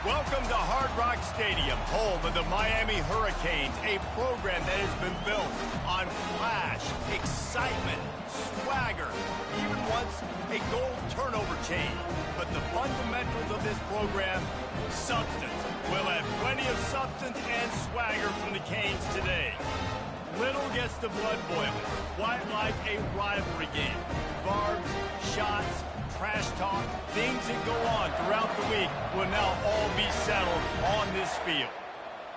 Welcome to Hard Rock Stadium, home of the Miami Hurricanes, a program that has been built on flash, excitement, swagger, even once a goal turnover chain. But the fundamentals of this program, substance. We'll have plenty of substance and swagger from the Canes today. Little gets the blood boiling, quite like a rivalry game. Barbs, shots, trash talk, things that go on throughout the week will now all be settled on this field.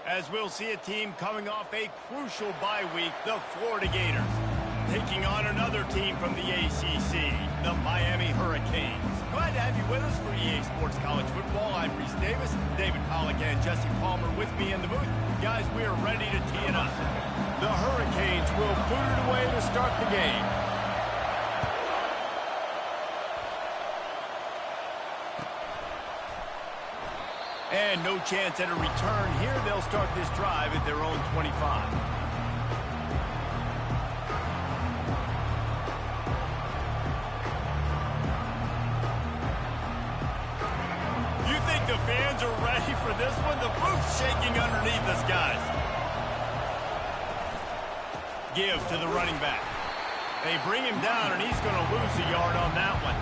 As we'll see a team coming off a crucial bye week, the Florida Gators, taking on another team from the ACC, the Miami Hurricanes. Glad to have you with us for EA Sports College Football. I'm Reese Davis, David Pollack and Jesse Palmer with me in the booth. Guys, we are ready to tee it up. The Hurricanes will boot it away to start the game. And no chance at a return here. They'll start this drive at their own 25. You think the fans are ready for this one? The roof's shaking underneath us, guys. Give to the running back. They bring him down, and he's going to lose a yard on that one.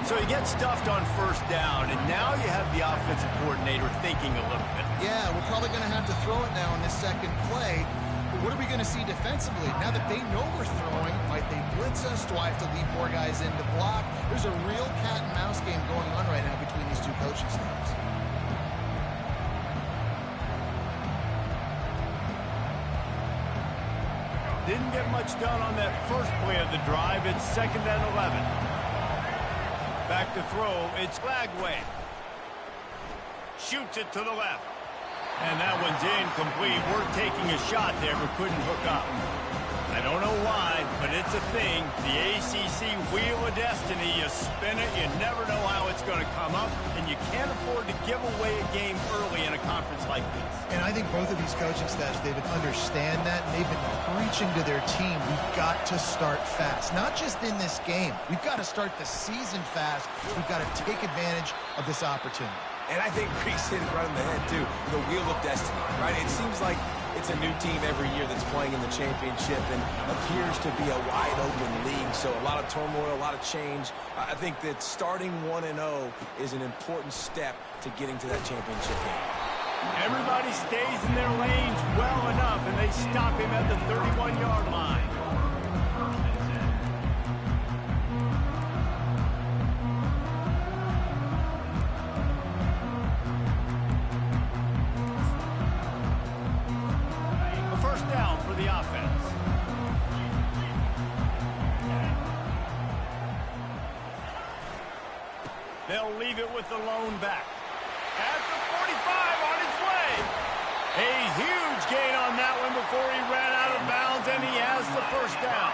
So he gets stuffed on first down, and now you have the offensive coordinator thinking a little bit. Yeah, we're probably going to have to throw it now in this second play. But what are we going to see defensively? Now that they know we're throwing, might they blitz us? Do I have to leave more guys in to block? There's a real cat and mouse game going on right now between these two coaching staffs. Didn't get much done on that first play of the drive. It's 2nd and 11. Back to throw, it's Flagway. Shoots it to the left. And that one's incomplete. We're taking a shot there, but couldn't hook up. I don't know why, but it's a thing. The ACC Wheel of Destiny, you spin it, you never know how it's going to come up, and you can't afford to give away a game early in a conference like this. And I think both of these coaching staffs, David, understand that, and they've been preaching to their team, we've got to start fast. Not just in this game. We've got to start the season fast. We've got to take advantage of this opportunity. And I think Reese hit it right on the head, too. The Wheel of Destiny, right? It seems like it's a new team every year that's playing in the championship and appears to be a wide-open league. So a lot of turmoil, a lot of change. I think that starting 1-0 is an important step to getting to that championship game. Everybody stays in their lanes well enough, and they stop him at the 31-yard line. A first down for the offense. They'll leave it with the lone back. At the 45 on his way. A huge gain on that one before he ran out of bounds, and he has the first down.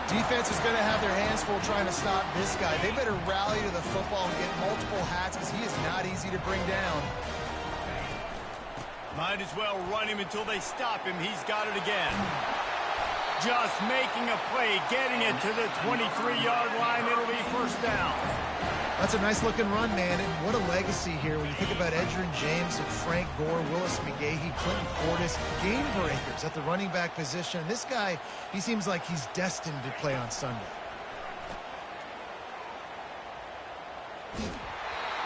Defense is going to have their hands full trying to stop this guy. They better rally to the football and get multiple hats because he is not easy to bring down. Might as well run him until they stop him. He's got it again. Just making a play, getting it to the 23-yard line. It'll be first down. That's a nice-looking run, man, and what a legacy here when you think about Edgerrin James and Frank Gore, Willis McGahee, Clinton Portis, game breakers at the running back position. This guy, he seems like he's destined to play on Sunday.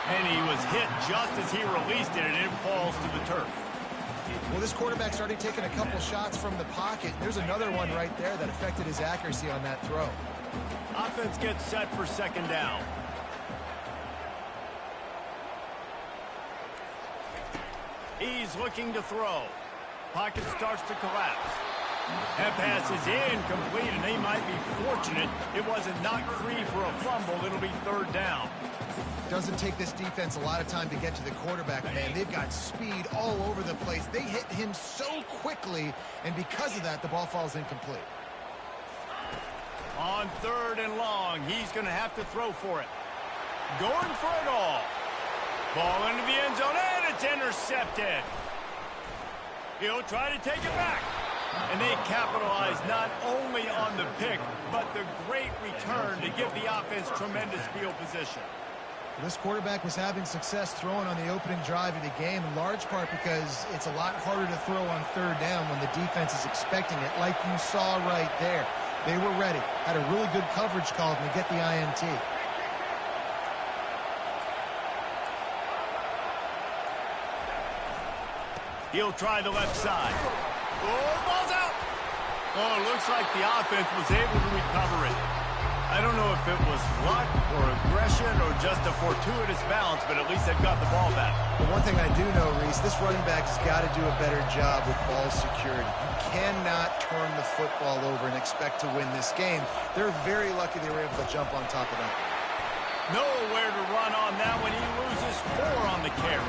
And he was hit just as he released it, and it falls to the turf. Well, this quarterback's already taken a couple shots from the pocket. There's another one right there that affected his accuracy on that throw. Offense gets set for second down. He's looking to throw. Pocket starts to collapse. That pass is incomplete, and they might be fortunate it wasn't knocked free for a fumble. It'll be third down. Doesn't take this defense a lot of time to get to the quarterback, man. They've got speed all over the place. They hit him so quickly, and because of that, the ball falls incomplete. On third and long, he's going to have to throw for it. Going for it all. Ball into the end zone, and it's intercepted. He'll try to take it back. And they capitalize not only on the pick, but the great return to give the offense tremendous field position. This quarterback was having success throwing on the opening drive of the game, in large part because it's a lot harder to throw on third down when the defense is expecting it, like you saw right there. They were ready, had a really good coverage call to get the INT. He'll try the left side. Oh, ball's out! Oh, it looks like the offense was able to recover it. I don't know if it was luck or aggression or just a fortuitous bounce, but at least they've got the ball back. But one thing I do know, Reese, this running back has got to do a better job with ball security. You cannot turn the football over and expect to win this game. They're very lucky they were able to jump on top of that. Nowhere to run on that when he loses 4 on the carry.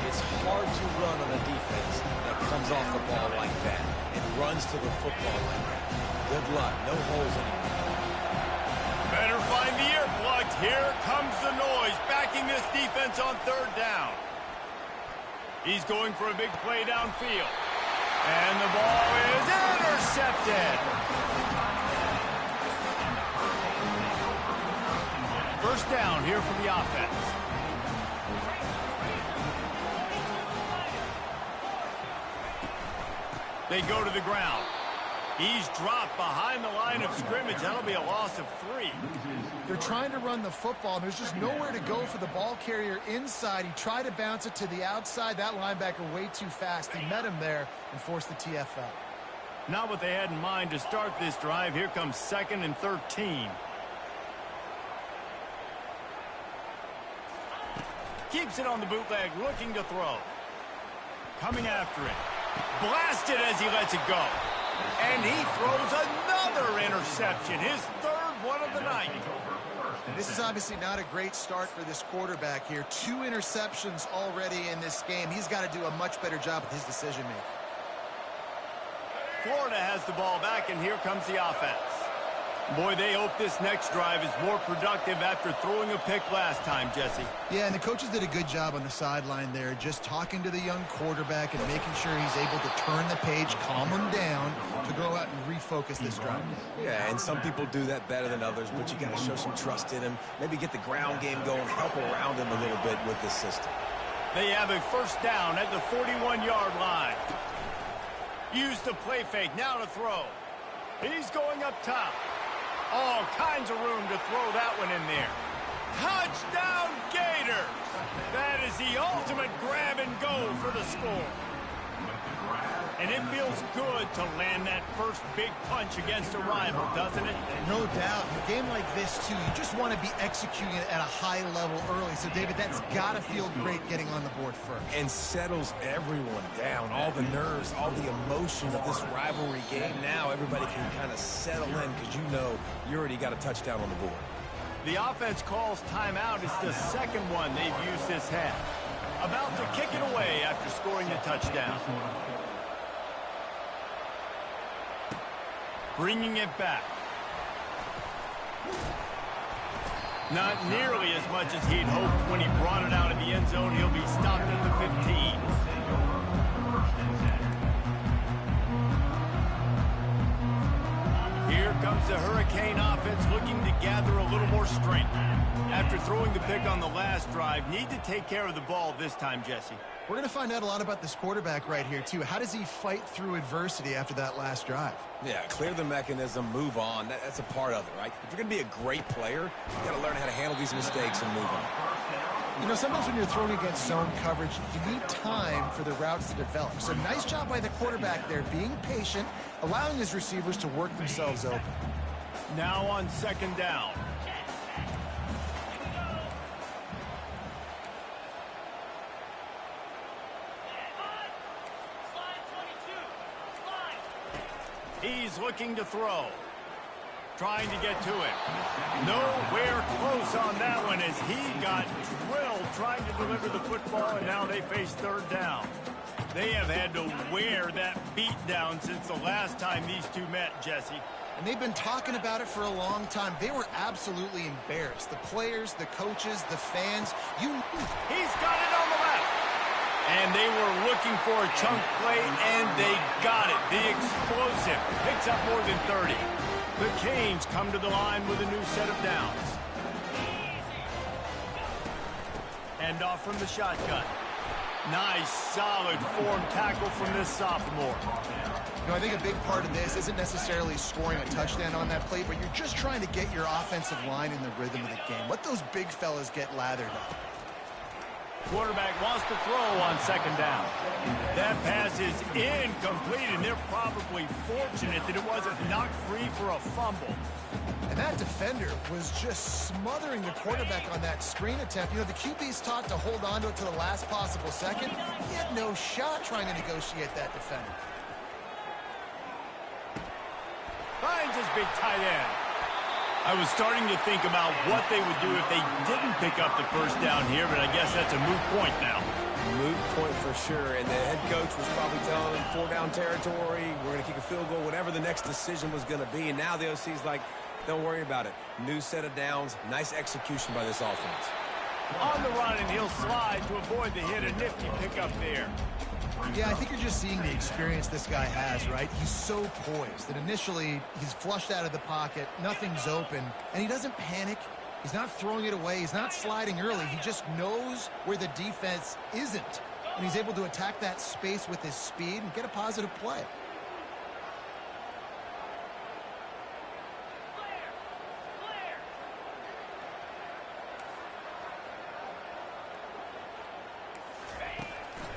It's hard to run on a defense that comes off the ball like that and runs to the football like that. Good luck. No holes anymore. Better find the earplugs. Here comes the noise, backing this defense on third down. He's going for a big play downfield. And the ball is intercepted. First down here for the offense. They go to the ground. He's dropped behind the line of scrimmage. That'll be a loss of 3. They're trying to run the football, and there's just nowhere to go for the ball carrier inside. He tried to bounce it to the outside. That linebacker way too fast. He met him there and forced the TFL. Not what they had in mind to start this drive. Here comes 2nd and 13. Keeps it on the bootleg, looking to throw. Coming after it. Blasted as he lets it go. And he throws another interception, his 3rd one of the night. This is obviously not a great start for this quarterback here. 2 interceptions already in this game. He's got to do a much better job with his decision-making. Florida has the ball back, and here comes the offense. Boy, they hope this next drive is more productive after throwing a pick last time, Jesse. Yeah, and the coaches did a good job on the sideline there, just talking to the young quarterback and making sure he's able to turn the page, calm him down, to go out and refocus this drive. Yeah, and some people do that better than others, but you got to show some trust in him, maybe get the ground game going, help around him a little bit with this system. They have a first down at the 41-yard line. Use the play fake, now to throw. He's going up top. All kinds of room to throw that one in there. Touchdown Gators! That is the ultimate grab and go for the score. And it feels good to land that first big punch against a rival, doesn't it? No doubt. In a game like this, too, you just want to be executing it at a high level early. So, David, that's got to feel great getting on the board first. And settles everyone down. All the nerves, all the emotion of this rivalry game. Now everybody can kind of settle in because you know you already got a touchdown on the board. The offense calls timeout. It's the 2nd one they've used this half. About to kick it away after scoring the touchdown. Bringing it back. Not nearly as much as he'd hoped when he brought it out of the end zone. He'll be stopped at the 15. Here comes the Hurricane offense looking to gather a little more strength. After throwing the pick on the last drive, need to take care of the ball this time, Jesse. We're going to find out a lot about this quarterback right here, too. How does he fight through adversity after that last drive? Yeah, clear the mechanism, move on. That's a part of it, right? If you're going to be a great player, you got to learn how to handle these mistakes and move on. You know, sometimes when you're throwing against zone coverage, you need time for the routes to develop. So nice job by the quarterback there, being patient, allowing his receivers to work themselves open. Now on 2nd down. He's looking to throw. Trying to get to it. Nowhere close on that one as he got drilled trying to deliver the football, and now they face 3rd down. They have had to wear that beat down since the last time these two met, Jesse. And they've been talking about it for a long time. They were absolutely embarrassed. The players, the coaches, the fans. He's got it on the left. And they were looking for a chunk play, and they got it. The explosive picks up more than 30. The Canes come to the line with a new set of downs. Handoff from the shotgun. Nice, solid form tackle from this sophomore. You know, I think a big part of this isn't necessarily scoring a touchdown on that play, but you're just trying to get your offensive line in the rhythm of the game. Let those big fellas get lathered up. Quarterback wants to throw on second down. That pass is incomplete, and they're probably fortunate that it wasn't knocked free for a fumble. And that defender was just smothering the quarterback on that screen attempt. You know, the QB's taught to hold on to it to the last possible second. He had no shot trying to negotiate that defender. Finds his big tight end. I was starting to think about what they would do if they didn't pick up the first down here, but I guess that's a moot point now. Moot point for sure, and the head coach was probably telling them 4-down territory, we're going to kick a field goal, whatever the next decision was going to be, and now the OC's like, don't worry about it. New set of downs, nice execution by this offense. On the run, and he'll slide to avoid the hit. A nifty pickup there. Yeah, I think you're just seeing the experience this guy has, right? He's so poised that initially he's flushed out of the pocket, nothing's open, and he doesn't panic. He's not throwing it away. He's not sliding early. He just knows where the defense isn't, and he's able to attack that space with his speed and get a positive play.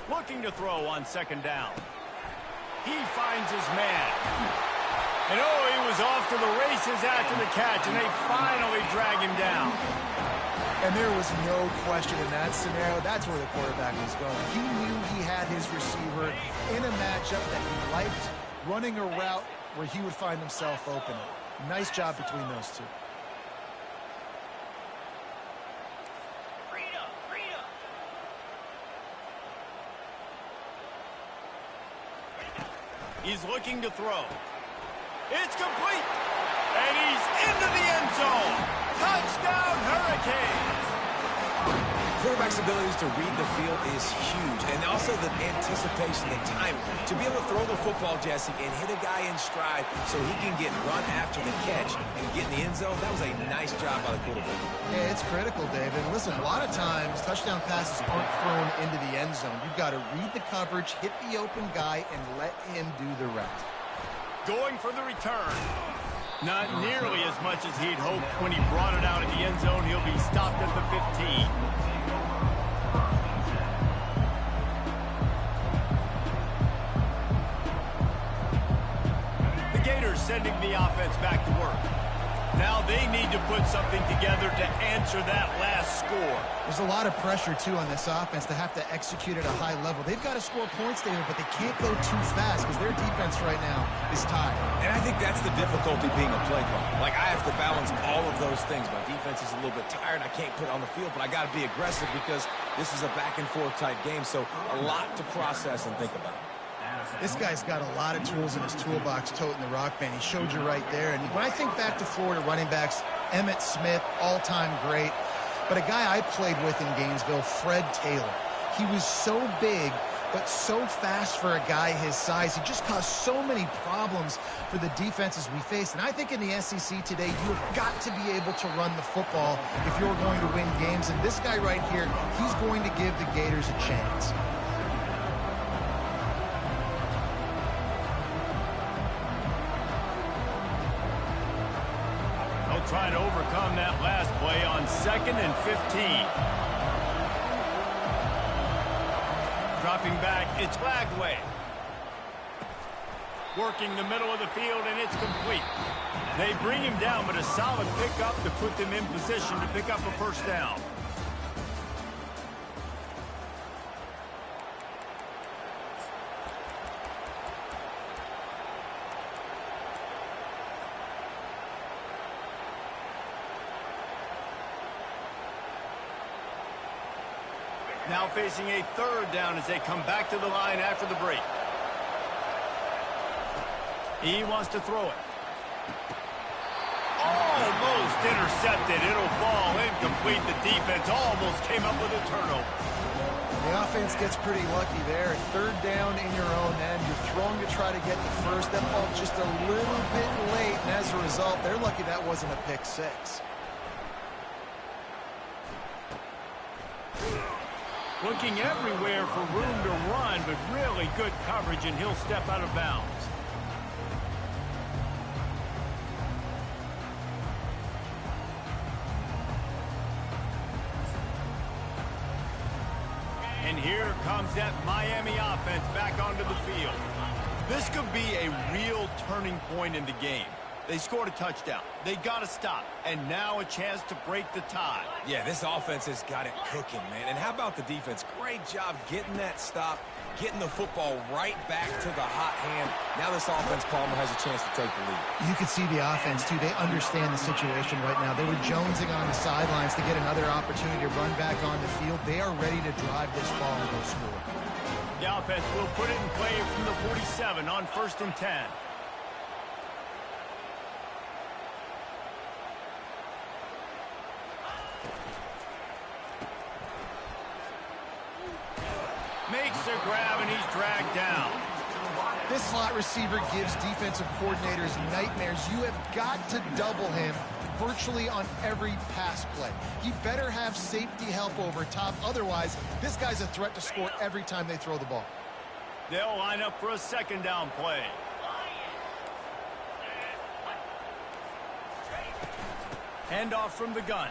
Looking to throw on second down. He finds his man. And oh, he was off to the races after the catch, and they finally drag him down. And there was no question in that scenario. That's where the quarterback was going. He knew he had his receiver in a matchup that he liked, running a route where he would find himself open. Nice job between those two. He's looking to throw. It's complete. And he's into the end zone. Touchdown, Hurricanes. Quarterback's abilities to read the field is huge, and also the anticipation, the timing. To be able to throw the football, Jesse, and hit a guy in stride so he can get run after the catch and get in the end zone, that was a nice job by the quarterback. Yeah, it's critical, David. Listen, a lot of times touchdown passes aren't thrown into the end zone. You've got to read the coverage, hit the open guy, and let him do the rest. Going for the return. Not nearly as much as he'd hoped when he brought it out of the end zone. He'll be stopped at the 15. Sending the offense back to work. Now they need to put something together to answer that last score. There's a lot of pressure, too, on this offense to have to execute at a high level. They've got to score points, David, but they can't go too fast because their defense right now is tired. And I think that's the difficulty being a play caller. Like, I have to balance all of those things. My defense is a little bit tired. I can't put it on the field, but I got to be aggressive because this is a back-and-forth type game, so a lot to process and think about. This guy's got a lot of tools in his toolbox toting the rock band. He showed you right there. And when I think back to Florida running backs, Emmitt Smith, all-time great. But a guy I played with in Gainesville, Fred Taylor. He was so big, but so fast for a guy his size. He just caused so many problems for the defenses we faced. And I think in the SEC today, you've got to be able to run the football if you're going to win games. And this guy right here, he's going to give the Gators a chance. Trying to overcome that last play on 2nd and 15. Dropping back, it's Lagway. Working the middle of the field, and it's complete. They bring him down, but a solid pickup to put them in position to pick up a first down. Now facing a third down as they come back to the line after the break. He wants to throw it. Almost intercepted. It'll fall incomplete. The defense almost came up with a turnover. The offense gets pretty lucky there. Third down in your own end. You're throwing to try to get the first. That ball just a little bit late, and as a result, they're lucky that wasn't a pick six. Looking everywhere for room to run, but really good coverage, and he'll step out of bounds. And here comes that Miami offense back onto the field. This could be a real turning point in the game. They scored a touchdown. They got to stop. And now a chance to break the tie. Yeah, this offense has got it cooking, man. And how about the defense? Great job getting that stop, getting the football right back to the hot hand. Now this offense, Palmer, has a chance to take the lead. You can see the offense, too. They understand the situation right now. They were jonesing on the sidelines to get another opportunity to run back on the field. They are ready to drive this ball and go score. The offense will put it in play from the 47 on 1st and 10. Makes the grab, and he's dragged down. This slot receiver gives defensive coordinators nightmares. You have got to double him virtually on every pass play. He better have safety help over top. Otherwise, this guy's a threat to score every time they throw the ball. They'll line up for a 2nd down play. Handoff from the gun.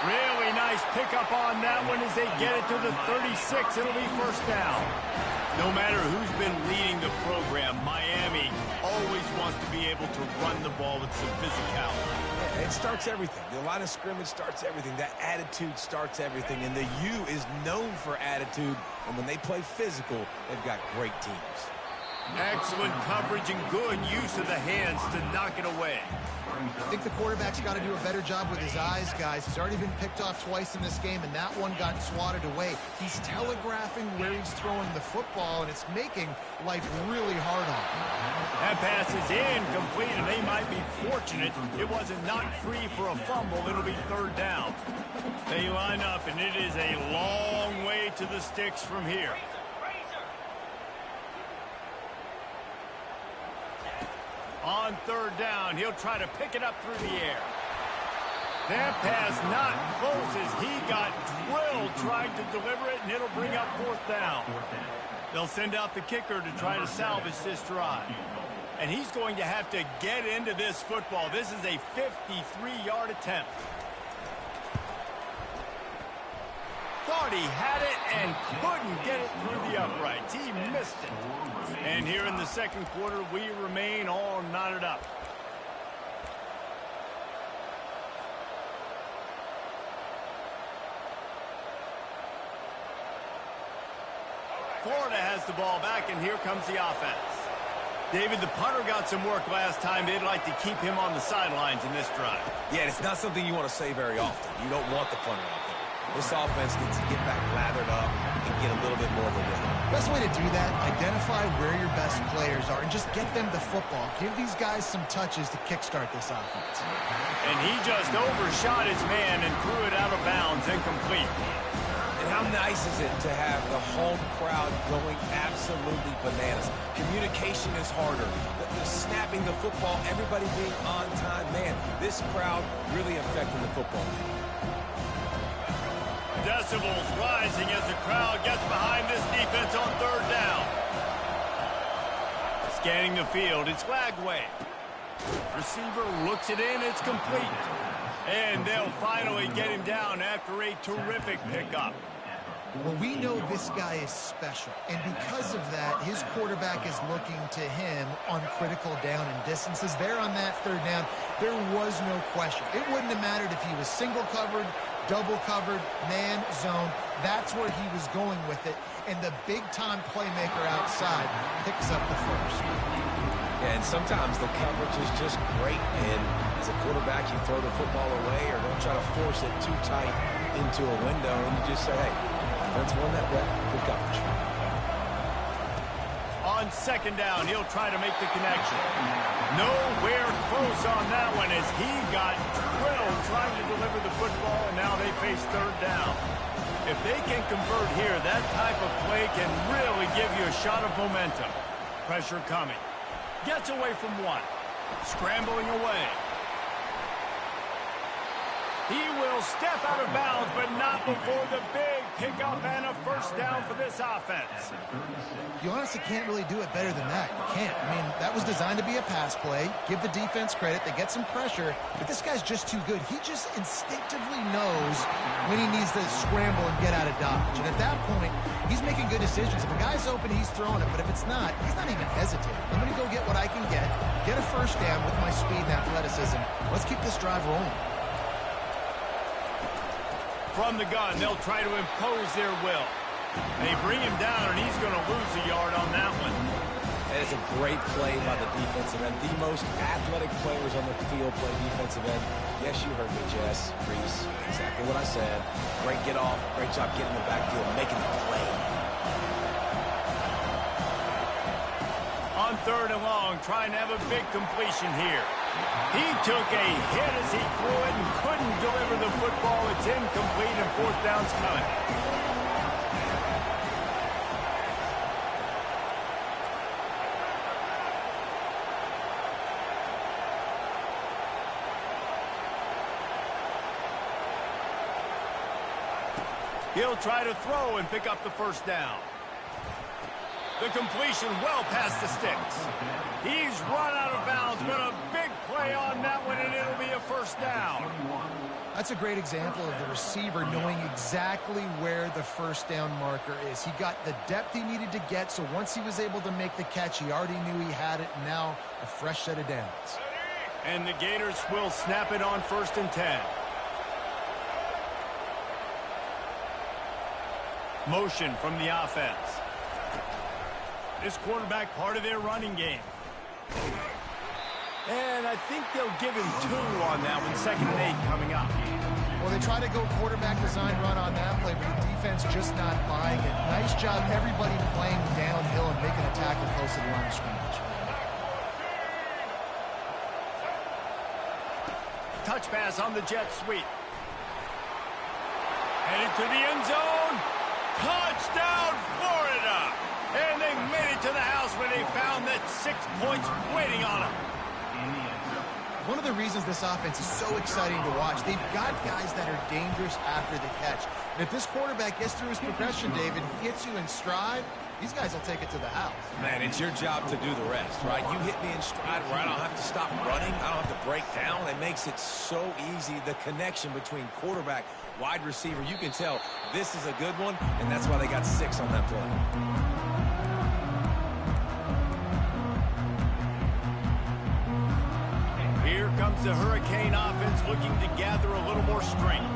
Really nice pickup on that one as they get it to the 36. It'll be 1st down. No matter who's been leading the program, Miami always wants to be able to run the ball with some physicality. Yeah, it starts everything. The line of scrimmage starts everything. That attitude starts everything. And the U is known for attitude. And when they play physical, they've got great teams. Excellent coverage and good use of the hands to knock it away. I think the quarterback's got to do a better job with his eyes, guys. He's already been picked off twice in this game, and that one got swatted away. He's telegraphing where he's throwing the football, and it's making life really hard on him. That pass is incomplete, and they might be fortunate it wasn't knocked free for a fumble. It'll be 3rd down. They line up, and it is a long way to the sticks from here. On 3rd down, he'll try to pick it up through the air. That pass not close as he got drilled trying to deliver it, and it'll bring up 4th down. They'll send out the kicker to try to salvage this drive. And he's going to have to get into this football. This is a 53-yard attempt. Thought he had it and couldn't get it through the uprights. He missed it. And here in the 2nd quarter, we remain all knotted up. Florida has the ball back, and here comes the offense. David, the punter got some work last time. They'd like to keep him on the sidelines in this drive. Yeah, it's not something you want to say very often. You don't want the punter out there. This offense needs to get back lathered up and get a little bit more of a win. Best way to do that, identify where your best players are and just get them the football. Give these guys some touches to kickstart this offense. And he just overshot his man and threw it out of bounds, incomplete. And how nice is it to have the home crowd going absolutely bananas? Communication is harder. The snapping the football, everybody being on time. Man, this crowd really affecting the football game. Decibels rising as the crowd gets behind this defense on 3rd down. Scanning the field, it's Lagway. Receiver looks it in, it's complete. And they'll finally get him down after a terrific pickup. Well, we know this guy is special, and because of that, his quarterback is looking to him on critical down and distances. There on that 3rd down, there was no question. It wouldn't have mattered if he was single covered, double covered, man, zone. That's where he was going with it, and the big-time playmaker outside picks up the first. Yeah, and sometimes the coverage is just great, and as a quarterback, you throw the football away or don't try to force it too tight into a window, and you just say, hey, defense won that bet, good coverage. On 2nd down, he'll try to make the connection. Nowhere close on that one as he got drilled trying to deliver the football, and now they face 3rd down. If they can convert here, that type of play can really give you a shot of momentum. Pressure coming. Gets away from one. Scrambling away. He will step out of bounds, but not before the big pickup and a first down for this offense. You honestly can't really do it better than that. You can't. I mean, that was designed to be a pass play. Give the defense credit. They get some pressure, but this guy's just too good. He just instinctively knows when he needs to scramble and get out of dodge. And at that point, he's making good decisions. If a guy's open, he's throwing it, but if it's not, he's not even hesitating. I'm going to go get what I can get a first down with my speed and athleticism. Let's keep this drive rolling. From the gun, they'll try to impose their will. They bring him down, and he's going to lose a yard on that one. That is a great play by the defensive end. The most athletic players on the field play defensive end. Yes, you heard me, Jess, Reese. Exactly what I said. Great get off. Great job getting the backfield, making the play. On 3rd and long, trying to have a big completion here. He took a hit as he threw it and couldn't deliver the football. It's incomplete, and 4th down's coming. He'll try to throw and pick up the first down. The completion well past the sticks. He's run out of bounds, but a big play on that one, and it'll be a first down. That's a great example of the receiver knowing exactly where the first down marker is. He got the depth he needed to get, so once he was able to make the catch, he already knew he had it, and now a fresh set of downs. And the Gators will snap it on 1st and 10. Motion from the offense. This quarterback part of their running game. And I think they'll give him 2 on that one. 2nd and 8 coming up. Well, they try to go quarterback design run on that play, but the defense just not buying it. Nice job, everybody playing downhill and making a tackle close to the line of scrimmage. Touch pass on the jet sweep. Headed to the end zone. Touchdown, Florida! And they made it to the house when they found that 6 points waiting on them. One of the reasons this offense is so exciting to watch, they've got guys that are dangerous after the catch. And if this quarterback gets through his progression, David, gets you in stride, these guys will take it to the house. Man, it's your job to do the rest, right? You hit me in stride where I don't have to stop running. I don't have to break down. It makes it so easy, the connection between quarterback, wide receiver. You can tell this is a good one, and that's why they got 6 on that play. Here comes the Hurricane offense looking to gather a little more strength.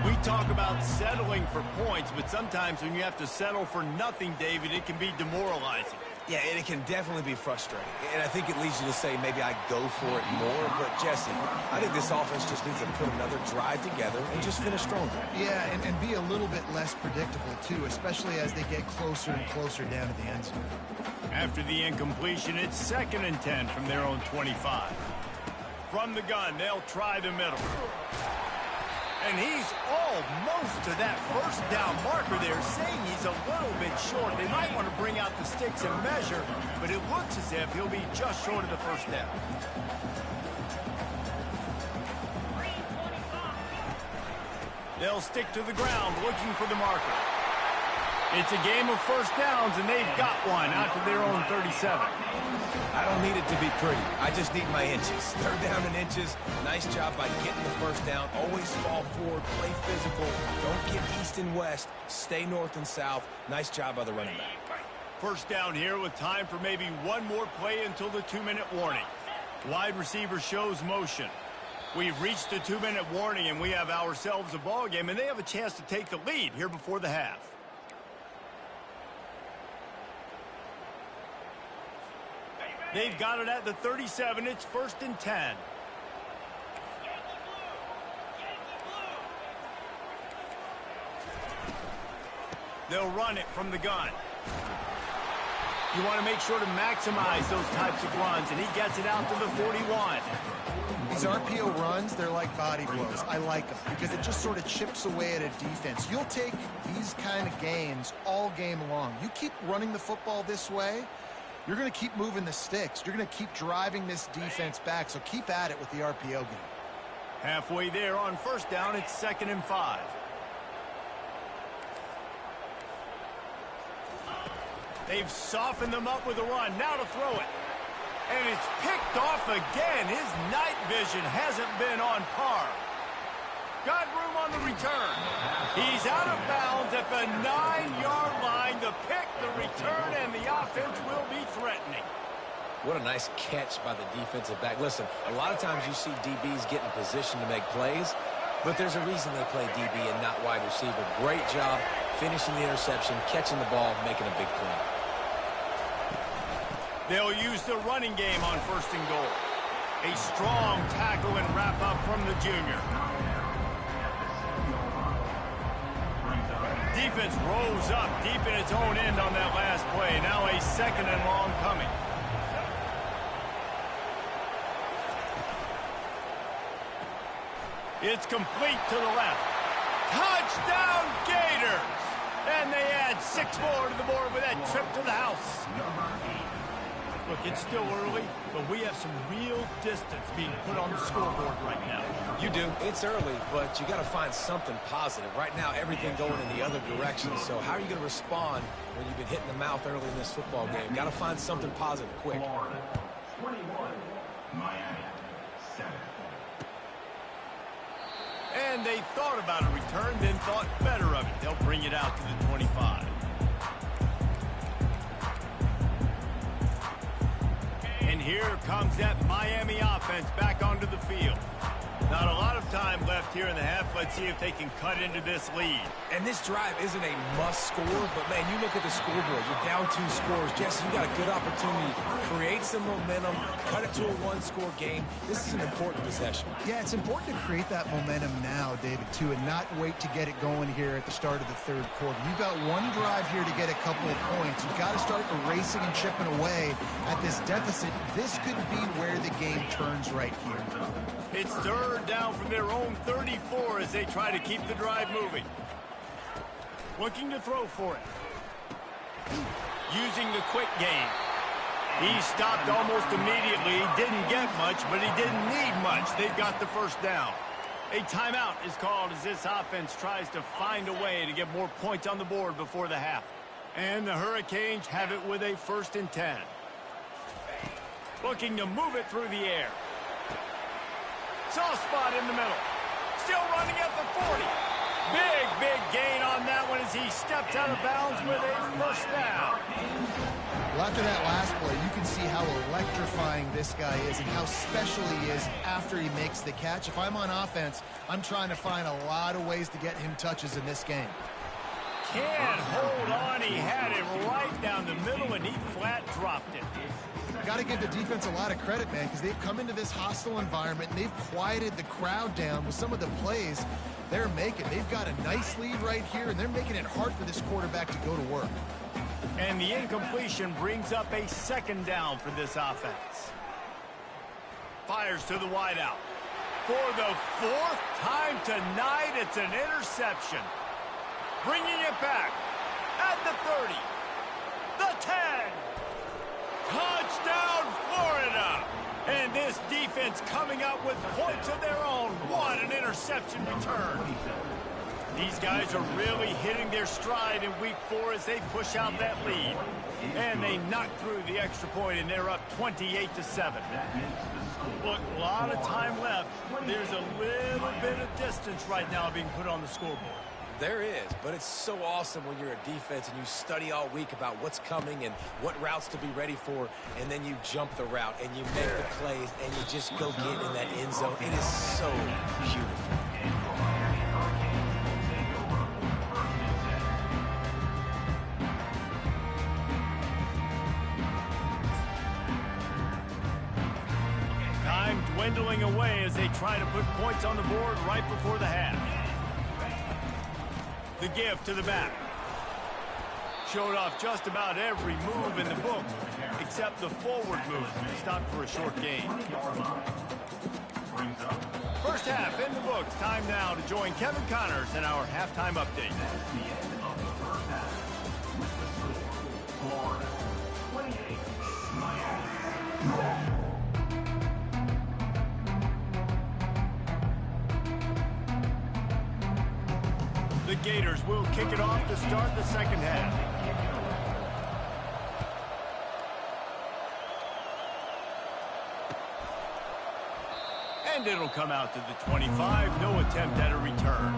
We talk about settling for points, but sometimes when you have to settle for nothing, David, it can be demoralizing. Yeah, and it can definitely be frustrating. And I think it leads you to say maybe I go for it more. But, Jesse, I think this offense just needs to put another drive together and just finish stronger. Yeah, and be a little bit less predictable, too, especially as they get closer and closer down to the end zone. After the incompletion, it's 2nd and 10 from their own 25. From the gun, they'll try the middle. And he's almost to that first down marker there, saying he's a little bit short. They might want to bring out the sticks and measure, but it looks as if he'll be just short of the first down. They'll stick to the ground looking for the marker. It's a game of first downs, and they've got one out to their own 37. I don't need it to be pretty. I just need my inches. 3rd down and inches. Nice job by getting the first down. Always fall forward, play physical. Don't get east and west. Stay north and south. Nice job by the running back. First down here with time for maybe one more play until the 2-minute warning. Wide receiver shows motion. We've reached the 2-minute warning, and we have ourselves a ball game, and they have a chance to take the lead here before the half. They've got it at the 37. It's 1st and 10. They'll run it from the gun. You want to make sure to maximize those types of runs, and he gets it out to the 41. These RPO runs, they're like body blows. I like them because it just sort of chips away at a defense. You'll take these kind of games all game long. You keep running the football this way, you're going to keep moving the sticks. You're going to keep driving this defense back, so keep at it with the RPO game. Halfway there on first down, it's 2nd and 5. They've softened them up with a run. Now to throw it. And it's picked off again. His night vision hasn't been on par. Got room on the return. He's out of bounds at the 9-yard line. The pick, the return, and the offense will be threatening. What a nice catch by the defensive back. Listen, a lot of times you see DBs get in position to make plays, but there's a reason they play DB and not wide receiver. Great job finishing the interception, catching the ball, making a big play. They'll use the running game on 1st and goal. A strong tackle and wrap up from the junior. Defense rose up deep in its own end on that last play. Now a 2nd and long coming. It's complete to the left. Touchdown Gators! And they add 6 more to the board with that trip to the house. Look, it's still early, but we have some real distance being put on the scoreboard right now. You do. It's early, but you got to find something positive. Right now, everything going in the other direction. So how are you going to respond when you've been hit in the mouth early in this football game? Got to find something positive quick. Florida, 21, Miami, 7. And they thought about a return, then thought better of it. They'll bring it out to the 25. And here comes that Miami offense back onto the field. Not a lot of time left here in the half. Let's see if they can cut into this lead. And this drive isn't a must score, but, man, you look at the scoreboard. You're down 2 scores. Jesse, you got a good opportunity to create some momentum, cut it to a 1-score game. This is an important possession. Yeah, it's important to create that momentum now, David, too, and not wait to get it going here at the start of the 3rd quarter. You've got one drive here to get a couple of points. You've got to start erasing and chipping away at this deficit. This could be where the game turns right here. It's 3rd down from their own 34 as they try to keep the drive moving. Looking to throw for it. Using the quick game. He stopped almost immediately. He didn't get much, but he didn't need much. They've got the 1st down. A timeout is called as this offense tries to find a way to get more points on the board before the half. And the Hurricanes have it with a 1st and 10. Looking to move it through the air. Soft spot in the middle. Still running at the 40. Big gain on that one as he steps out of bounds with a 1st down. Well, after that last play, you can see how electrifying this guy is and how special he is after he makes the catch. If I'm on offense, I'm trying to find a lot of ways to get him touches in this game. Can't hold on. He had it right down the middle, and he flat dropped it. Got to give the defense a lot of credit, man, because they've come into this hostile environment and they've quieted the crowd down with some of the plays they're making. They've got a nice lead right here, and they're making it hard for this quarterback to go to work. And the incompletion brings up a 2nd down for this offense. Fires to the wideout. For the 4th time tonight, it's an interception. Bringing it back at the 30, the 10. Touchdown, Florida! And this defense coming up with points of their own. What an interception return. These guys are really hitting their stride in week 4 as they push out that lead. And they knock through the extra point, and they're up 28-7. Look, a lot of time left. There's a little bit of distance right now being put on the scoreboard. There is, but it's so awesome when you're a defense and you study all week about what's coming and what routes to be ready for, and then you jump the route and you make the plays and you just go get in that end zone. It is so beautiful. Time dwindling away as they try to put points on the board right before the half. The give to the back. Showed off just about every move in the book, except the forward move. Stopped for a short gain. First half in the books. Time now to join Kevin Connors in our halftime update. That's the end of the 1st half. With the score, Florida, 28, Miami, 7. Gators will kick it off to start the second half. And it'll come out to the 25. No attempt at a return.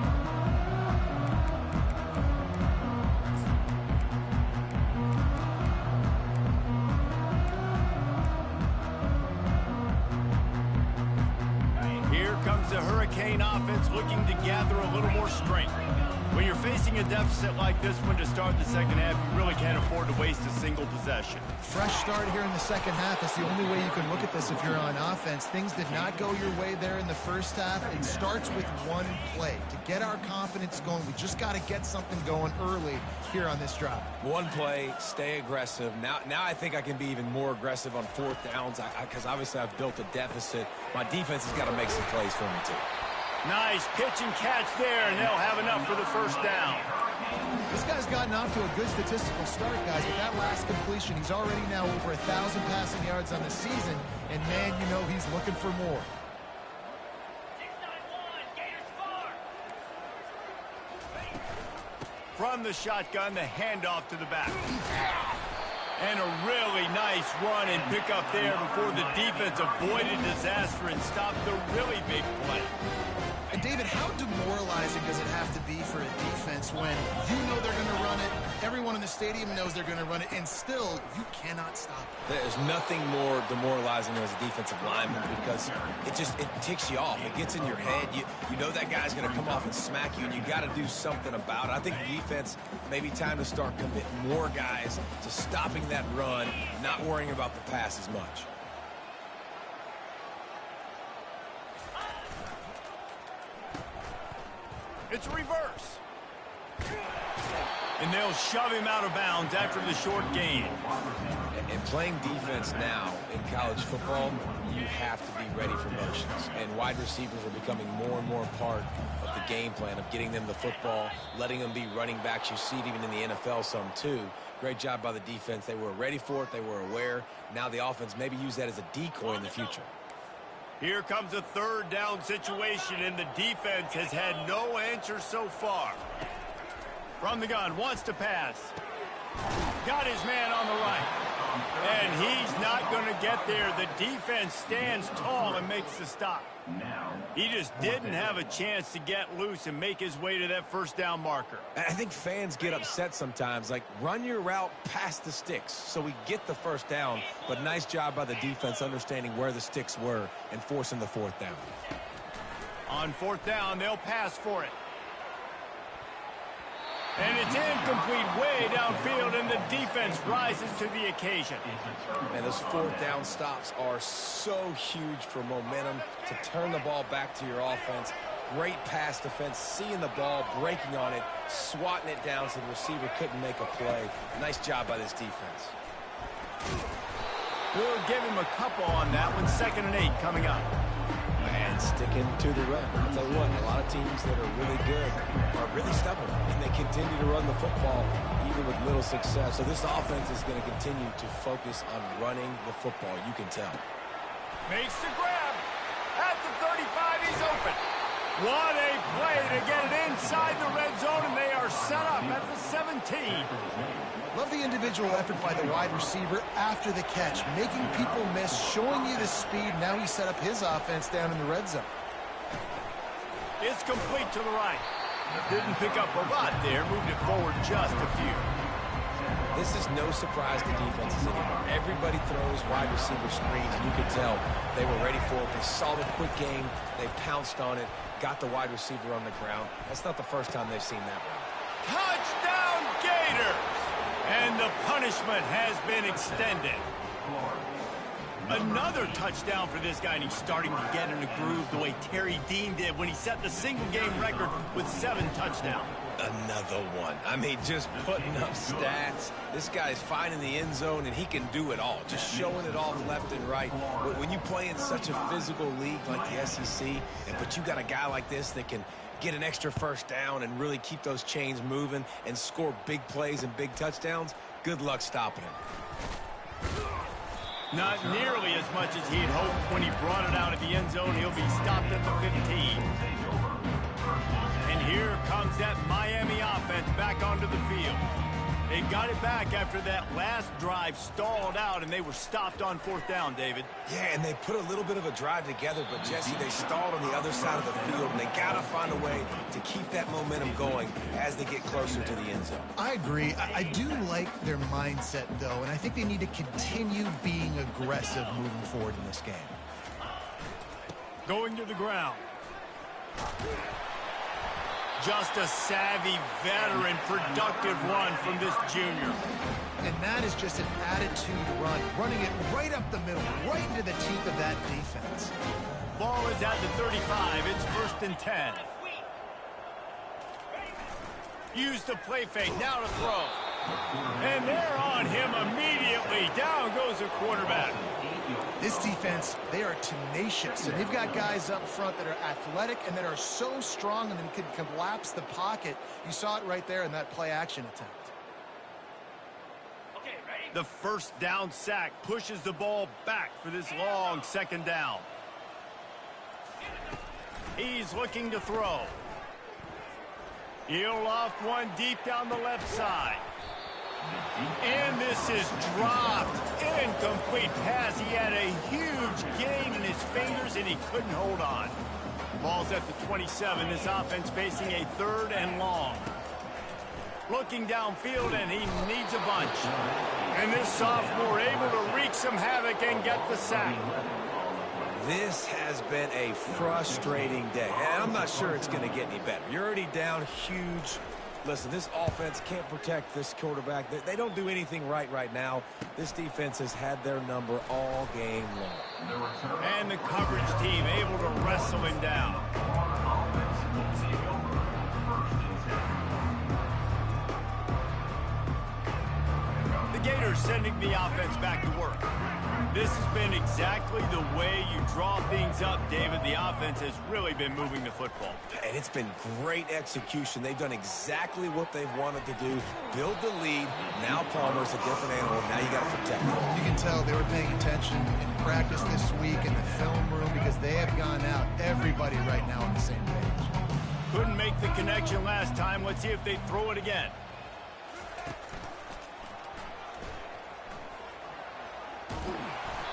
Here comes the Hurricane offense looking to gather a little more strength. When you're facing a deficit like this one to start the second half, you really can't afford to waste a single possession. Fresh start here in the second half. That's the only way you can look at this if you're on offense. Things did not go your way there in the first half. It starts with one play. To get our confidence going, we just got to get something going early here on this drive. One play, stay aggressive. Now I think I can be even more aggressive on fourth downs because obviously I've built a deficit. My defense has got to make some plays for me too. Nice pitch and catch there, and they'll have enough for the first down. This guy's gotten off to a good statistical start, guys. With that last completion, he's already now over 1,000 passing yards on the season, and man, you know he's looking for more. From the shotgun, the handoff to the back. And a really nice run and pick up there before the defense avoided disaster and stopped the really big play. And David, how demoralizing does it have to be for a defense when you know they're going to run it, everyone in the stadium knows they're going to run it, and still you cannot stop it? There's nothing more demoralizing as a defensive lineman because it ticks you off. It gets in your head. You know that guy's going to come off and smack you, and you got to do something about it. I think the defense maybe time to start committing more guys to stopping that run, not worrying about the pass as much. It's reverse. And they'll shove him out of bounds after the short gain. And playing defense now in college football, you have to be ready for motions. And wide receivers are becoming more and more part of the game plan of getting them the football, letting them be running backs. You see it even in the NFL some too. Great job by the defense. They were ready for it. They were aware. Now the offense maybe use that as a decoy in the future. Here comes a third down situation, and the defense has had no answer so far. From the gun, wants to pass. Got his man on the right. And he's not going to get there. The defense stands tall and makes the stop. He just didn't have a chance to get loose and make his way to that first down marker. I think fans get upset sometimes, like run your route past the sticks so we get the first down, but nice job by the defense understanding where the sticks were and forcing the fourth down. On fourth down, they'll pass for it. And it's incomplete way downfield, and the defense rises to the occasion. And those fourth down stops are so huge for momentum to turn the ball back to your offense. Great pass defense, seeing the ball, breaking on it, swatting it down so the receiver couldn't make a play. Nice job by this defense. We'll give him a couple on that one. 2nd and 8 coming up. And sticking to the run. I'll tell you what, a lot of teams that are really good are really stubborn, and they continue to run the football even with little success. So this offense is going to continue to focus on running the football. You can tell. Makes the grab. At the 35, he's open. What a play to get it inside the red zone, and they are set up at the 17. Love the individual effort by the wide receiver after the catch, making people miss, showing you the speed. Now he set up his offense down in the red zone. It's complete to the right. Didn't pick up a lot there, moved it forward just a few. This is no surprise to defenses anymore. Everybody throws wide receiver screens, and you can tell they were ready for it. They saw the quick game. They pounced on it, got the wide receiver on the ground. That's not the first time they've seen that one. Touchdown, Gators! And the punishment has been extended. Another touchdown for this guy, and he's starting to get in a groove the way Terry Dean did when he set the single-game record with 7 touchdowns. Another one. I mean, just putting up stats. This guy's finding the end zone, and he can do it all. Just showing it off left and right. But when you play in such a physical league like the SEC, but you got a guy like this that can get an extra first down and really keep those chains moving and score big plays and big touchdowns, good luck stopping him. Not nearly as much as he had hoped when he brought it out of the end zone. He'll be stopped at the 15. And here comes that Miami offense back onto the field. They got it back after that last drive stalled out, and they were stopped on 4th down, David. Yeah, and they put a little bit of a drive together, but, Jesse, they stalled on the other side of the field, and they got to find a way to keep that momentum going as they get closer to the end zone. I agree. I do like their mindset, though, and I think they need to continue being aggressive moving forward in this game. Going to the ground. Just a savvy, veteran, productive run from this junior. And that is just an attitude run, running it right up the middle, right into the teeth of that defense. Ball is at the 35. It's 1st and 10. Use the play fake. Now to throw. And they're on him immediately. Down goes the quarterback. This defense, they are tenacious, and they've got guys up front that are athletic and that are so strong and then can collapse the pocket. You saw it right there in that play-action attempt. The 1st down sack pushes the ball back for this long 2nd down. He's looking to throw. He'll loft one deep down the left side. And this is dropped. Incomplete pass. He had a huge gain in his fingers, and he couldn't hold on. Ball's at the 27. This offense facing a 3rd and long. Looking downfield, and he needs a bunch. And this sophomore able to wreak some havoc and get the sack. This has been a frustrating day, and I'm not sure it's going to get any better. You're already down huge. Listen, this offense can't protect this quarterback. They don't do anything right now. This defense has had their number all game long. And the coverage team able to wrestle him down. The Gators sending the offense back to work. This has been exactly the way you draw things up, David. The offense has really been moving the football. And it's been great execution. They've done exactly what they've wanted to do. Build the lead. Now Palmer's a different animal. Now you got to protect him. You can tell they were paying attention in practice this week in the film room because they have gone out, everybody right now on the same page. Couldn't make the connection last time. Let's see if they throw it again.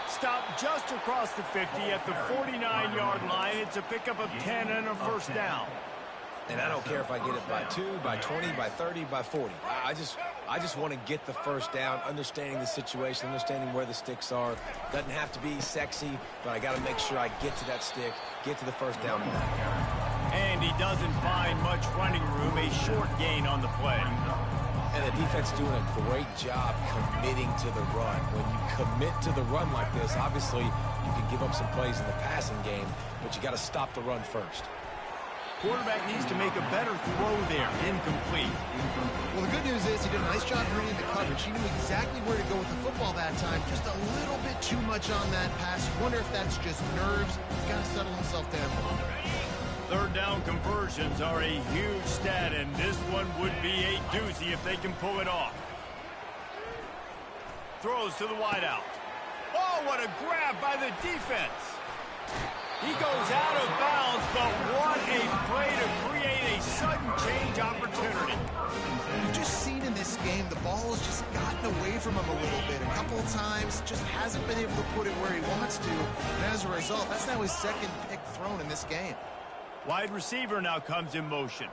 Stop just across the 50 at the 49-yard line. It's a pickup of 10 and a 1st down. And I don't care if I get it by 2, by 20, by 30, by 40. I just want to get the 1st down, understanding the situation, understanding where the sticks are. Doesn't have to be sexy, but I got to make sure I get to that stick, get to the 1st down mark. And he doesn't find much running room. A short gain on the play. And the defense doing a great job committing to the run. When you commit to the run like this, obviously you can give up some plays in the passing game, but you got to stop the run first. Quarterback needs to make a better throw there. Incomplete. Well, the good news is he did a nice job reading the coverage. He knew exactly where to go with the football that time. Just a little bit too much on that pass. Wonder if that's just nerves. He's got to settle himself down. 3rd down conversions are a huge stat, and this one would be a doozy if they can pull it off. Throws to the wideout. Oh, what a grab by the defense. He goes out of bounds, but what a play to create a sudden change opportunity. You've just seen in this game, the ball has just gotten away from him a little bit. A couple of times, just hasn't been able to put it where he wants to. And as a result, that's now his 2nd pick thrown in this game. Wide receiver now comes in motion.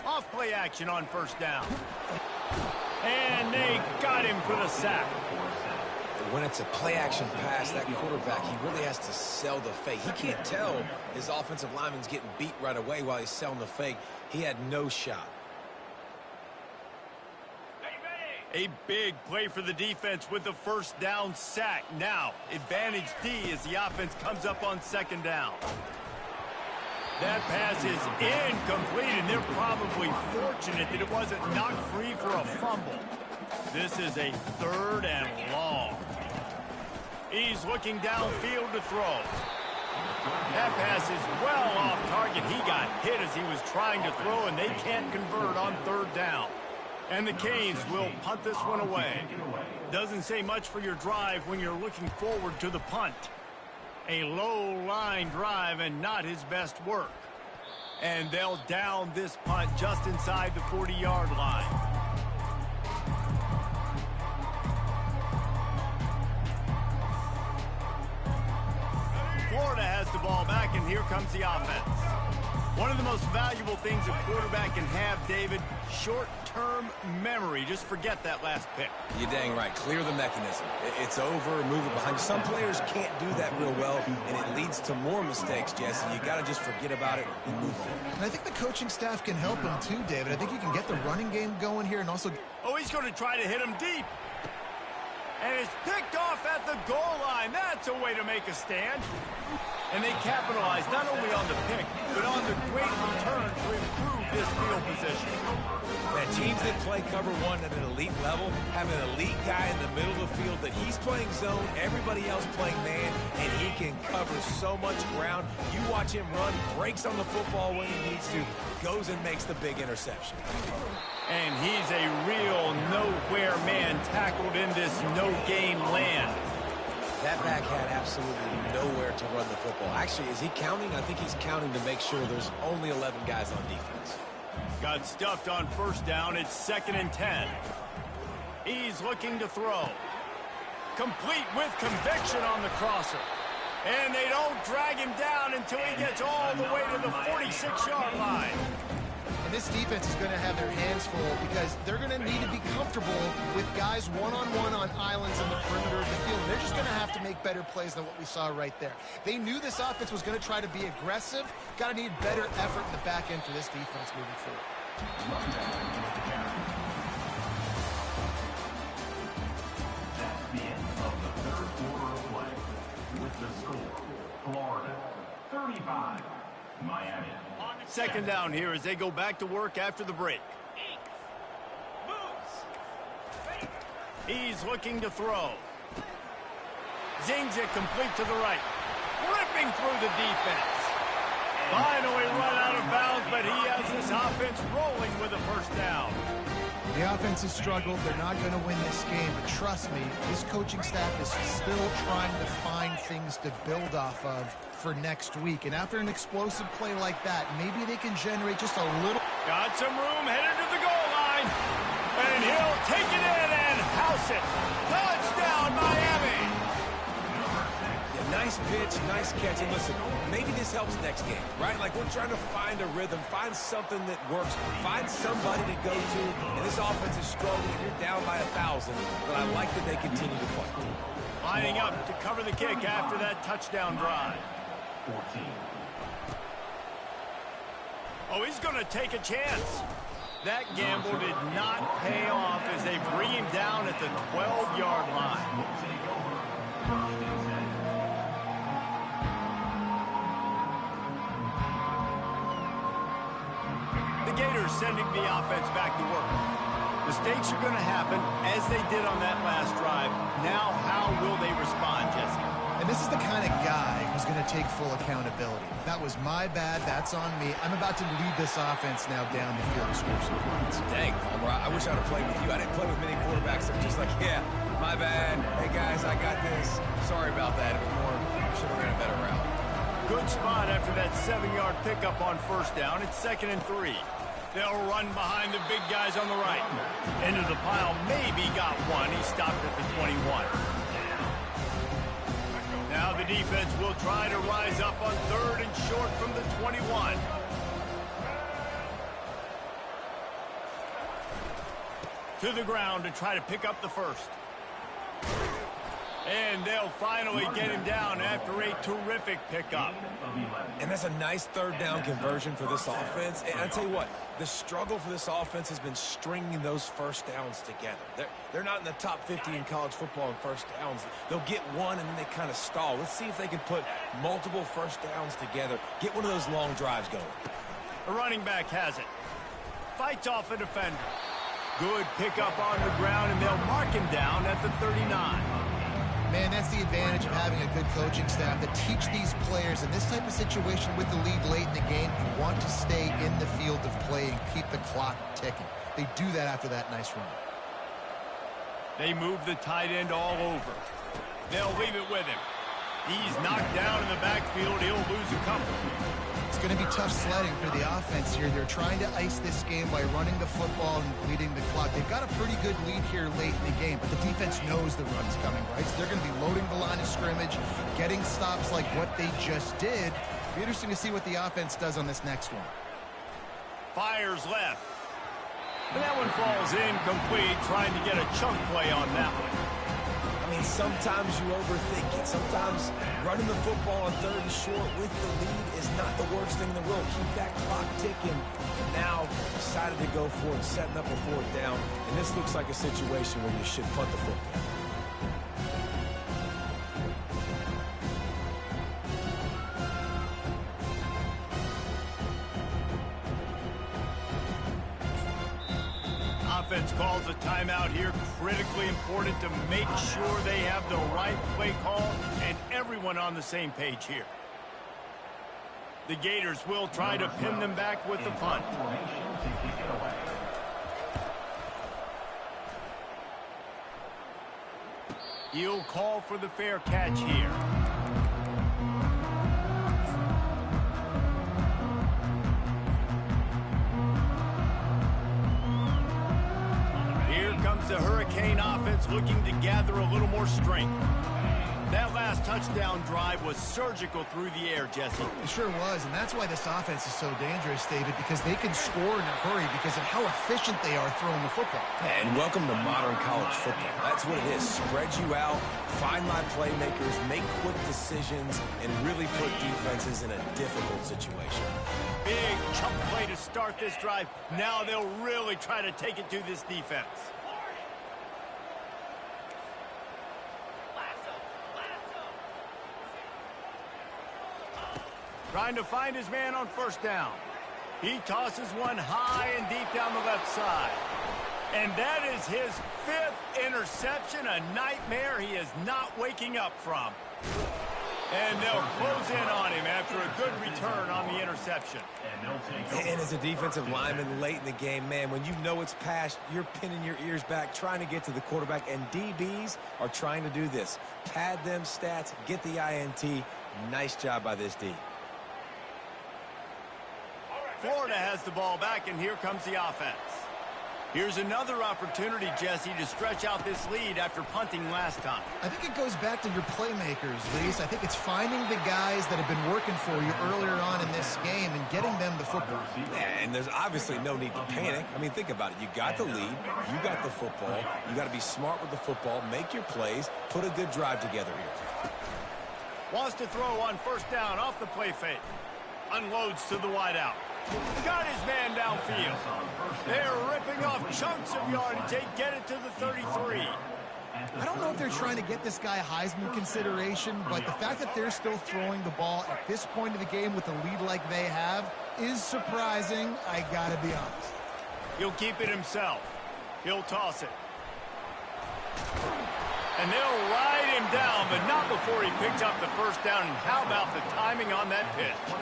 Off play action on 1st down. And they got him for the sack. When it's a play-action pass, that quarterback, he really has to sell the fake. He can't tell his offensive lineman's getting beat right away while he's selling the fake. He had no shot. A big play for the defense with the 1st down sack. Now, advantage D as the offense comes up on 2nd down. That pass is incomplete, and they're probably fortunate that it wasn't knocked free for a fumble. This is a 3rd and long. He's looking downfield to throw. That pass is well off target. He got hit as he was trying to throw, and they can't convert on 3rd down. And the Canes will punt this one away. Doesn't say much for your drive when you're looking forward to the punt. A low line drive and not his best work. And they'll down this punt just inside the 40-yard line. Florida has the ball back, and here comes the offense. One of the most valuable things a quarterback can have, David, short-term memory. Just forget that last pick. You're dang right. Clear the mechanism. It's over, move it behind you. Some players can't do that real well, and it leads to more mistakes, Jesse. You got to just forget about it and move on. And I think the coaching staff can help him too, David. I think you can get the running game going here and also... Oh, he's going to try to hit him deep. And it's picked off at the goal line. That's a way to make a stand. And they capitalize not only on the pick, but on the great return to improve this field position. Man, teams that play cover one at an elite level have an elite guy in the middle of the field that he's playing zone, everybody else playing man, and he can cover so much ground. You watch him run, breaks on the football when he needs to, goes and makes the big interception. And he's a real nowhere man tackled in this no-gain land. That back had absolutely nowhere to run the football. Actually, is he counting? I think he's counting to make sure there's only 11 guys on defense. Got stuffed on first down. It's 2nd and 10. He's looking to throw. Complete with conviction on the crosser. And they don't drag him down until he gets all the way to the 46-yard line. And this defense is going to have their hands full because they're going to need to be comfortable with guys one-on-one on islands in the perimeter of the field. They're just going to have to make better plays than what we saw right there. They knew this offense was going to try to be aggressive. Got to need better effort in the back end for this defense moving forward. That's the end of the third quarter of play. With the score, Florida 35, Miami. 2nd down here as they go back to work after the break. He's looking to throw. Zings it complete to the right. Ripping through the defense. Finally run out of bounds, but he has this offense rolling with a first down. The offense has struggled. They're not going to win this game, but trust me, this coaching staff is still trying to find things to build off of for next week. And after an explosive play like that, maybe they can generate just a little... Got some room, headed to the goal line. And he'll take it in and house it. Touchdown, Miami. Yeah, nice pitch, nice catch. And listen, maybe this helps next game, right? Like we're trying to find a rhythm, find something that works, find somebody to go to. And this offense is struggling. You're down by 1,000, but I like that they continue to fight. Lining up to cover the kick after that touchdown drive. 14. Oh, he's going to take a chance. That gamble did not pay off as they bring him down at the 12-yard line. The Gators sending the offense back to work. Mistakes are going to happen as they did on that last drive. Now, how will they respond, Jesse? And this is the kind of guy who's going to take full accountability. That was my bad. That's on me. I'm about to lead this offense now down the field to score some points. Dang, Palmer, I wish I'd have played with you. I didn't play with many quarterbacks that were just like, yeah, my bad. Hey, guys, I got this. Sorry about that. It was more, should have ran a better route. Good spot after that 7-yard pickup on first down. It's 2nd and 3. They'll run behind the big guys on the right. Into the pile, maybe got one. He stopped at the 21. Now the defense will try to rise up on 3rd and short from the 21. To the ground to try to pick up the first. And they'll finally get him down after a terrific pickup. And that's a nice 3rd down conversion for this offense. And I tell you what, the struggle for this offense has been stringing those first downs together. They're not in the top 50 in college football in first downs. They'll get one and then they kind of stall. Let's see if they can put multiple first downs together. Get one of those long drives going. The running back has it. Fights off a defender. Good pickup on the ground, and they'll mark him down at the 39. Man, that's the advantage of having a good coaching staff that teach these players in this type of situation with the lead late in the game. You want to stay in the field of play and keep the clock ticking. They do that after that nice run. They move the tight end all over. They'll leave it with him. He's knocked down in the backfield. He'll lose a couple. It's going to be tough sledding for the offense here. They're trying to ice this game by running the football and bleeding the clock. They've got a pretty good lead here late in the game, but the defense knows the run's coming, right? So they're going to be loading the line of scrimmage, getting stops like what they just did. It'll be interesting to see what the offense does on this next one. Fires left. And that one falls incomplete, trying to get a chunk play on that one. I mean, sometimes you overthink it. Sometimes running the football on 3rd and short with the lead is not the worst thing in the world. Keep that clock ticking. And now decided to go for it, setting up a 4th down. And this looks like a situation where you should punt the football. Offense calls a timeout here. Critically important to make sure they have the right play call and everyone on the same page here. The Gators will try to pin them back with the punt. He'll call for the fair catch here. The Hurricane offense looking to gather a little more strength. That last touchdown drive was surgical through the air, Jesse. It sure was, and that's why this offense is so dangerous, David, because they can score in a hurry because of how efficient they are throwing the football. And welcome to modern college football. That's what it is. Spread you out, find my playmakers, make quick decisions, and really put defenses in a difficult situation. Big chunk play to start this drive. Now they'll really try to take it to this defense. Trying to find his man on 1st down. He tosses one high and deep down the left side. And that is his 5th interception, a nightmare he is not waking up from. And they'll close in on him after a good return on the interception. And as a defensive lineman late in the game, man, when you know it's past, you're pinning your ears back, trying to get to the quarterback, and DBs are trying to do this. Pad them stats, get the INT. Nice job by this D. Florida has the ball back, and here comes the offense. Here's another opportunity, Jesse, to stretch out this lead after punting last time. I think it goes back to your playmakers, Reese. I think it's finding the guys that have been working for you earlier on in this game and getting them the football. And there's obviously no need to panic. I mean, think about it. You got the lead. You got the football. You got to be smart with the football. Make your plays. Put a good drive together here. Wants to throw on 1st down off the play fake. Unloads to the wideout. Got his man downfield. They're ripping off chunks of yardage. They get it to the 33. I don't know if they're trying to get this guy Heisman consideration, but the fact that they're still throwing the ball at this point of the game with a lead like they have is surprising, I gotta be honest. He'll keep it himself. He'll toss it. And they'll ride him down, but not before he picks up the 1st down. And how about the timing on that pitch?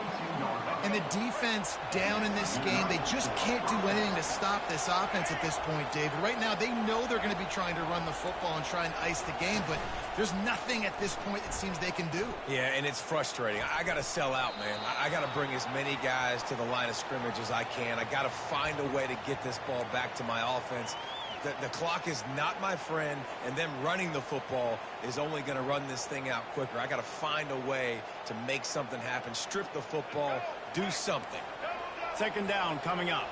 And the defense down in this game, they just can't do anything to stop this offense at this point, David. Right now, they know they're going to be trying to run the football and try and ice the game, but there's nothing at this point it seems they can do. Yeah, and it's frustrating. I got to sell out, man. I got to bring as many guys to the line of scrimmage as I can. I got to find a way to get this ball back to my offense. The clock is not my friend, and them running the football is only going to run this thing out quicker. I got to find a way to make something happen, strip the football, do something. 2nd down coming up.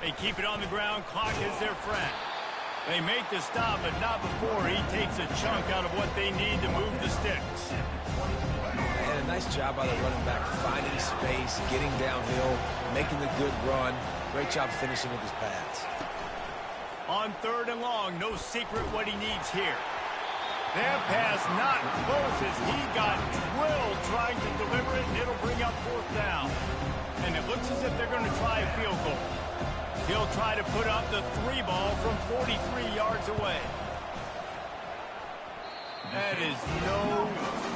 They keep it on the ground. Clock is their friend. They make the stop, but not before he takes a chunk out of what they need to move the sticks. And a nice job by the running back, finding space, getting downhill, making the good run. Great job finishing with his pads. On 3rd and long, no secret what he needs here. That pass not close as he got drilled trying to deliver it, and it'll bring up 4th down. And it looks as if they're going to try a field goal. He'll try to put up the 3 ball from 43 yards away. That is no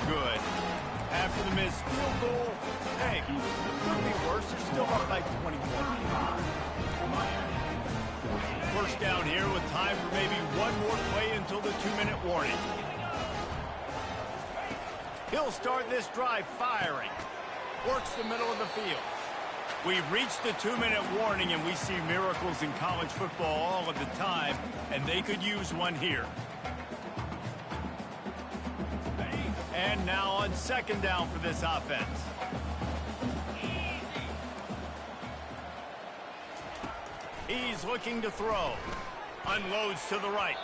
good. after the missed field goal. Hey, could be worse. They're still up by 21. First down here with time for maybe one more play until the 2-minute warning. He'll start this drive firing. Works the middle of the field. We've reached the 2-minute warning, and we see miracles in college football all of the time, and they could use one here. And now on second down for this offense. He's looking to throw. Unloads to the right.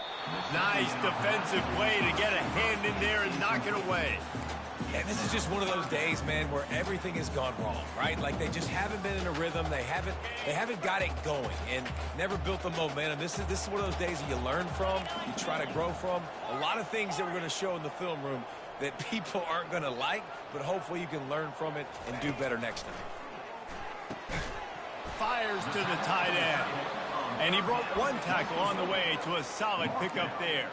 Nice defensive play to get a hand in there and knock it away. And this is just one of those days, man, where everything has gone wrong, right? Like they just haven't been in a rhythm. They haven't got it going and never built the momentum. This is one of those days that you learn from, you try to grow from. A lot of things that we're going to show in the film room that people aren't going to like, but hopefully you can learn from it and do better next time. Fires to the tight end. And he broke one tackle on the way to a solid pickup there.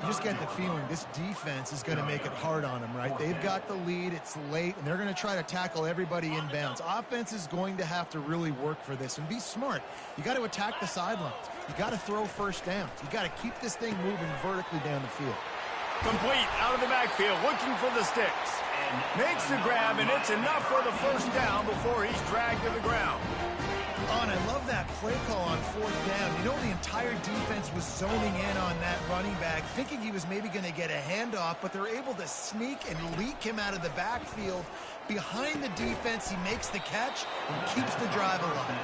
You just get the feeling this defense is going to make it hard on them, right? They've got the lead, it's late, and they're going to try to tackle everybody inbounds. Offense is going to have to really work for this and be smart. You got to attack the sidelines. You got to throw first downs. You got to keep this thing moving vertically down the field. Complete out of the backfield, looking for the sticks. Makes the grab, and it's enough for the first down before he's dragged to the ground. Oh, and I love that play call on fourth down. You know, the entire defense was zoning in on that running back, thinking he was maybe going to get a handoff, but they're able to sneak and leak him out of the backfield. Behind the defense, he makes the catch and keeps the drive alive.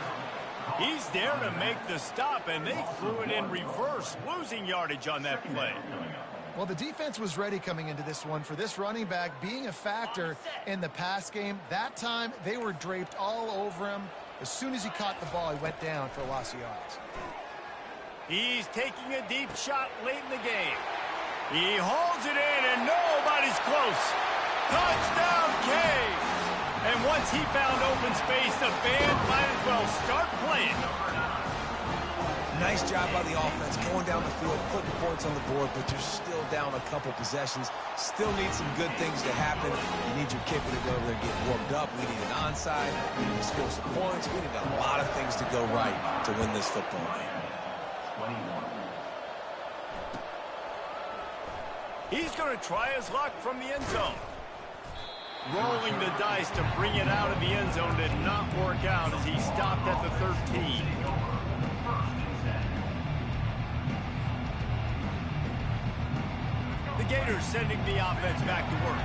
He's there to make the stop, and they threw it in reverse, losing yardage on that play. Well, the defense was ready coming into this one for this running back being a factor in the pass game. That time, they were draped all over him. As soon as he caught the ball, he went down for a loss of yards. He's taking a deep shot late in the game. He hauls it in, and nobody's close. Touchdown, Caves! And once he found open space, the band might as well start playing. Nice job by the offense going down the field, putting points on the board, but you're still down a couple possessions. Still need some good things to happen. You need your kicker to go over there and get warmed up. We need an onside. We need to score some points. We need a lot of things to go right to win this football game. He's going to try his luck from the end zone. Rolling the dice to bring it out of the end zone did not work out as he stopped at the 13. The Gators sending the offense back to work.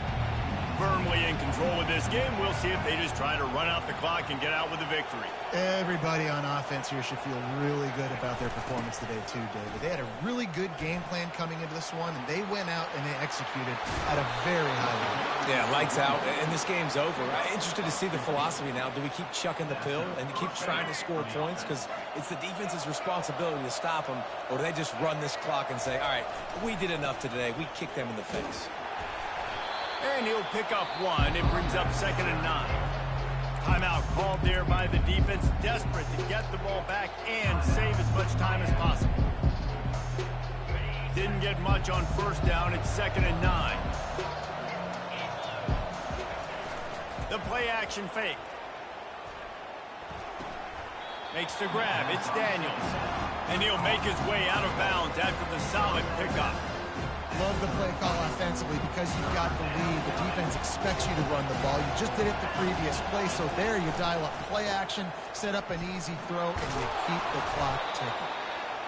Firmly in control of this game. We'll see if they just try to run out the clock and get out with a victory. Everybody on offense here should feel really good about their performance today too, David. They had a really good game plan coming into this one, and they went out and they executed at a very high level. Yeah, lights out, and this game's over. I'm interested to see the philosophy now. Do we keep chucking the pill and keep trying to score points? Because it's the defense's responsibility to stop them, or do they just run this clock and say, all right, we did enough today. We kicked them in the face. And he'll pick up one. It brings up 2nd and 9. Timeout called there by the defense, desperate to get the ball back and save as much time as possible. Didn't get much on first down. It's 2nd and 9. The play action fake. Makes the grab. It's Daniels. And he'll make his way out of bounds after the solid pickup. Love the play call offensively because you've got the lead. The defense expects you to run the ball. You just did it the previous play, so there you dial up play action, set up an easy throw, and you keep the clock ticking.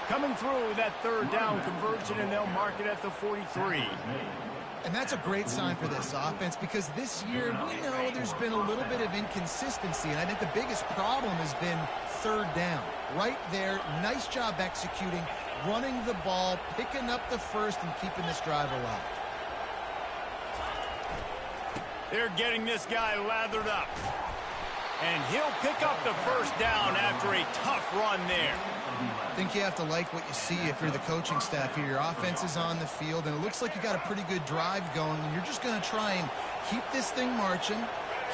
Coming through that 3rd down conversion, and they'll mark it at the 43. And that's a great sign for this offense because this year we know there's been a little bit of inconsistency, and I think the biggest problem has been 3rd down. Right there, nice job executing, running the ball, picking up the first, and keeping this drive alive. They're getting this guy lathered up. And he'll pick up the first down after a tough run there. I think you have to like what you see if you're the coaching staff here. Your offense is on the field, and it looks like you got a pretty good drive going, and you're just going to try and keep this thing marching,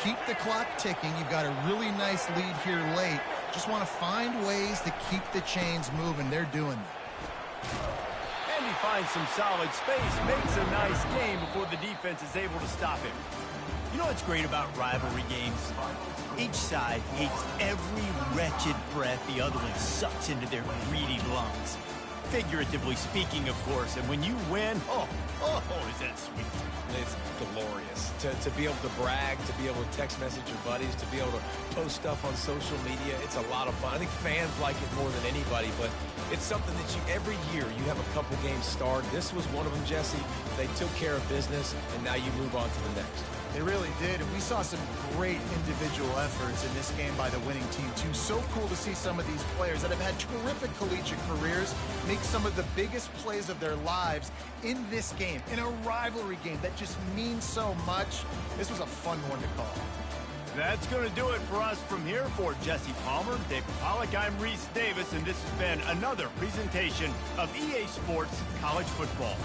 keep the clock ticking. You've got a really nice lead here late. Just want to find ways to keep the chains moving. They're doing that. And he finds some solid space, makes a nice game before the defense is able to stop him. You know what's great about rivalry games? Each side hates every wretched breath the other one sucks into their greedy lungs. Figuratively speaking, of course, and when you win, oh, is that sweet. It's glorious to be able to brag, to be able to text message your buddies, to be able to post stuff on social media. It's a lot of fun. I think fans like it more than anybody, but it's something that every year you have a couple games starred. This was one of them, Jesse. They took care of business, and now you move on to the next. They really did, and we saw some great individual efforts in this game by the winning team, too. So cool to see some of these players that have had terrific collegiate careers make some of the biggest plays of their lives in this game, in a rivalry game that just means so much. This was a fun one to call. That's going to do it for us from here. For Jesse Palmer, David Pollack, I'm Reese Davis, and this has been another presentation of EA Sports College Football.